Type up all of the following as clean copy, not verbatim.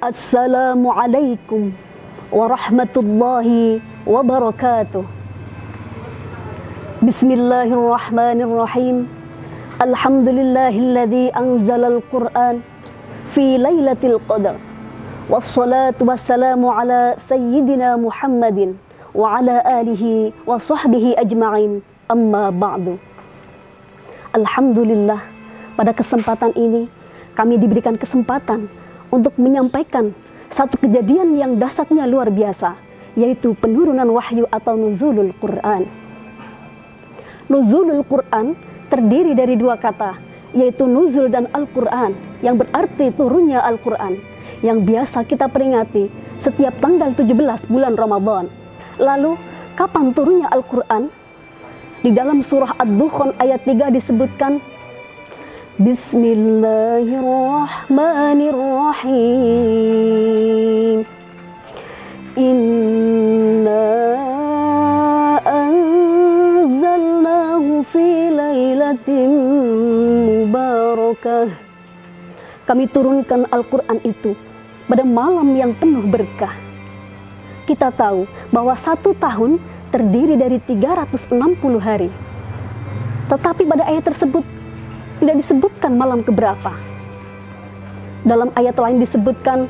Assalamualaikum warahmatullahi wabarakatuh. Bismillahirrahmanirrahim. Alhamdulillahilladzi anzalal Qur'an fi lailatul qadar. Wassalatu wassalamu ala sayyidina Muhammadin wa ala alihi wa sahbihi ajma'in. Amma ba'du. Alhamdulillah, pada kesempatan ini kami diberikan kesempatan untuk menyampaikan satu kejadian yang dahsyatnya luar biasa, yaitu penurunan wahyu atau nuzulul Quran. Nuzulul Quran terdiri dari dua kata, yaitu nuzul dan Al-Quran, yang berarti turunnya Al-Quran, yang biasa kita peringati setiap tanggal 17 bulan Ramadan. Lalu, kapan turunnya Al-Quran? Di dalam surah Ad-Dukhan ayat 3 disebutkan, Bismillahirrahmanirrahim. Inna anzalnahu fi lailatin mubarakah. Kami turunkan Al-Quran itu pada malam yang penuh berkah. Kita tahu bahwa satu tahun terdiri dari 360 hari. Tetapi pada ayat tersebut tidak disebutkan malam keberapa. Dalam ayat lain disebutkan,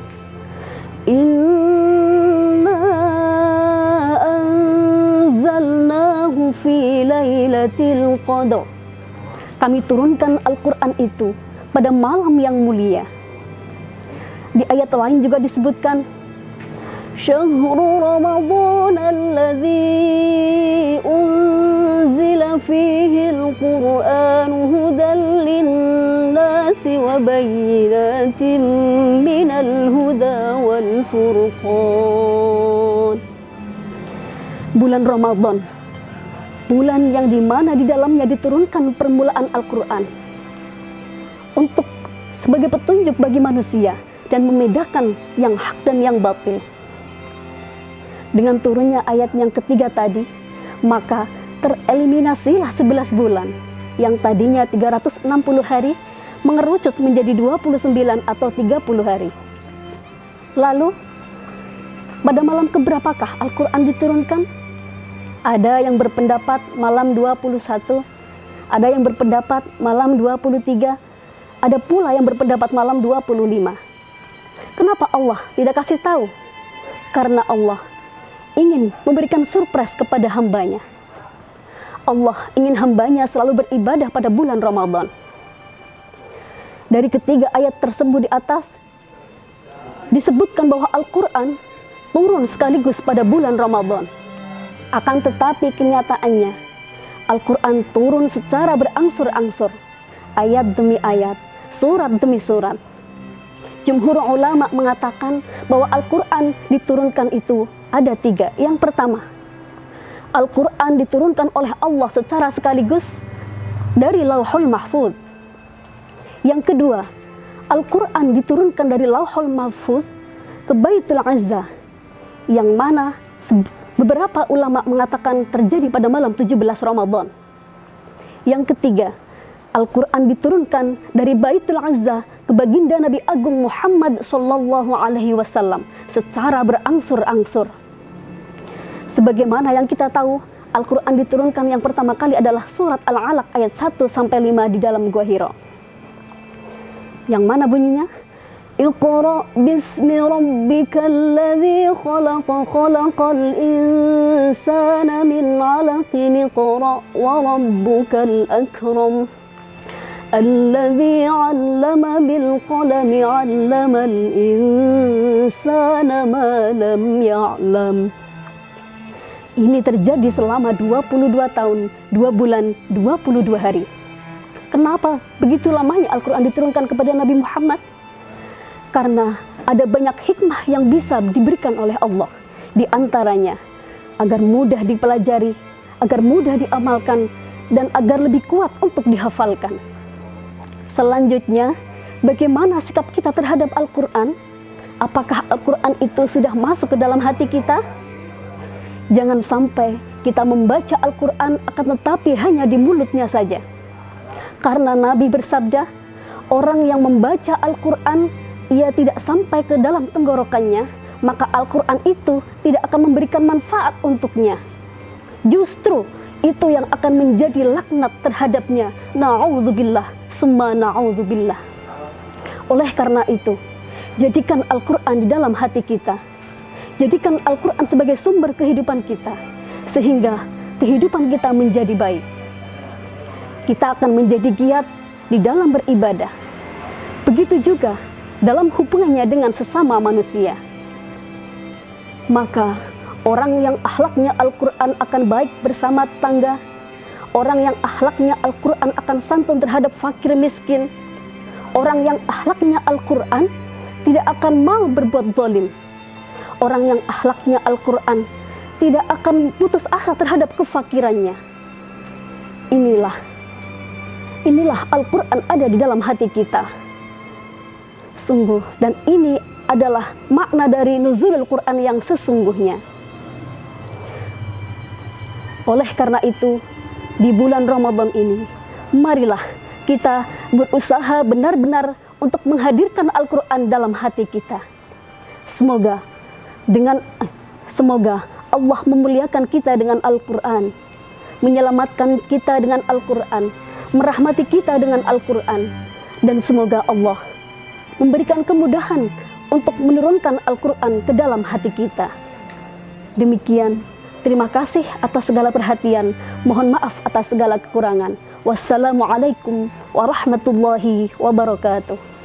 Inna anzalnahu fi lailatul qadar. Kami turunkan Al-Quran itu pada malam yang mulia. Di ayat lain juga disebutkan, Syahrul Ramadan alladzi unzila fihi al-Qur'an hudan lin-nasi wa bayyinatin minal huda wal furqan. Bulan Ramadan, bulan yang dimana di dalamnya diturunkan permulaan Al-Quran untuk sebagai petunjuk bagi manusia dan membedakan yang hak dan yang batil. Dengan turunnya ayat yang ketiga tadi, maka tereliminasilah 11 bulan yang tadinya 360 hari mengerucut menjadi 29 atau 30 hari. Lalu, pada malam keberapakah Al-Quran diturunkan? Ada yang berpendapat malam 21, ada yang berpendapat malam 23, ada pula yang berpendapat malam 25. Kenapa Allah tidak kasih tahu? Karena Allah ingin memberikan surprise kepada hambanya. Allah ingin hambanya selalu beribadah pada bulan Ramadan. Dari ketiga ayat tersebut di atas, disebutkan bahwa Al-Quran turun sekaligus pada bulan Ramadan. Akan tetapi kenyataannya, Al-Quran turun secara berangsur-angsur, ayat demi ayat, surat demi surat. Jumhur ulama mengatakan bahwa Al-Quran diturunkan itu ada 3. Yang pertama, Al-Quran diturunkan oleh Allah secara sekaligus dari Lauhul Mahfuz. Yang kedua, Al-Quran diturunkan dari Lauhul Mahfuz ke Baitul Izzah, yang mana beberapa ulama mengatakan terjadi pada malam 17 Ramadan. Yang ketiga, Al-Quran diturunkan dari Baitul Izzah ke baginda Nabi Agung Muhammad sallallahu alaihi wasallam secara berangsur-angsur. Sebagaimana yang kita tahu, Al-Quran diturunkan yang pertama kali adalah surat Al-Alaq ayat 1-5 di dalam Gua Hira. Yang mana bunyinya? Iqra bismi rabbikal ladzi khalaq, khalaqal insana min 'alaqin, iqra wa rabbukal akram. Alladzi 'allama bil qalami 'allamal insana ma lam ya'lam. Ini terjadi selama 22 tahun, 2 bulan, 22 hari. Kenapa begitu lamanya Al-Quran diturunkan kepada Nabi Muhammad? Karena ada banyak hikmah yang bisa diberikan oleh Allah. Di antaranya, agar mudah dipelajari, agar mudah diamalkan, dan agar lebih kuat untuk dihafalkan. Selanjutnya, bagaimana sikap kita terhadap Al-Quran? Apakah Al-Quran itu sudah masuk ke dalam hati kita? Jangan sampai kita membaca Al-Quran akan tetapi hanya di mulutnya saja. Karena Nabi bersabda, orang yang membaca Al-Quran ia tidak sampai ke dalam tenggorokannya, maka Al-Quran itu tidak akan memberikan manfaat untuknya. Justru itu yang akan menjadi laknat terhadapnya. Na'udzubillah, summa na'udzubillah. Oleh karena itu, jadikan Al-Quran di dalam hati kita. Jadikan Al-Quran sebagai sumber kehidupan kita, sehingga kehidupan kita menjadi baik. Kita akan menjadi giat di dalam beribadah. Begitu juga dalam hubungannya dengan sesama manusia. Maka orang yang akhlaknya Al-Quran akan baik bersama tetangga. Orang yang akhlaknya Al-Quran akan santun terhadap fakir miskin. Orang yang akhlaknya Al-Quran tidak akan mau berbuat zalim. Orang yang akhlaknya Al-Quran tidak akan putus asa terhadap kefakirannya. Inilah Al-Quran ada di dalam hati kita. Sungguh, dan ini adalah makna dari nuzulul Quran yang sesungguhnya. Oleh karena itu, di bulan Ramadan ini, marilah kita berusaha benar-benar untuk menghadirkan Al-Quran dalam hati kita. Semoga Allah memuliakan kita dengan Al-Quran, menyelamatkan kita dengan Al-Quran, merahmati kita dengan Al-Quran, dan semoga Allah memberikan kemudahan untuk menurunkan Al-Quran ke dalam hati kita. Demikian, terima kasih atas segala perhatian. Mohon maaf atas segala kekurangan. Wassalamualaikum warahmatullahi wabarakatuh.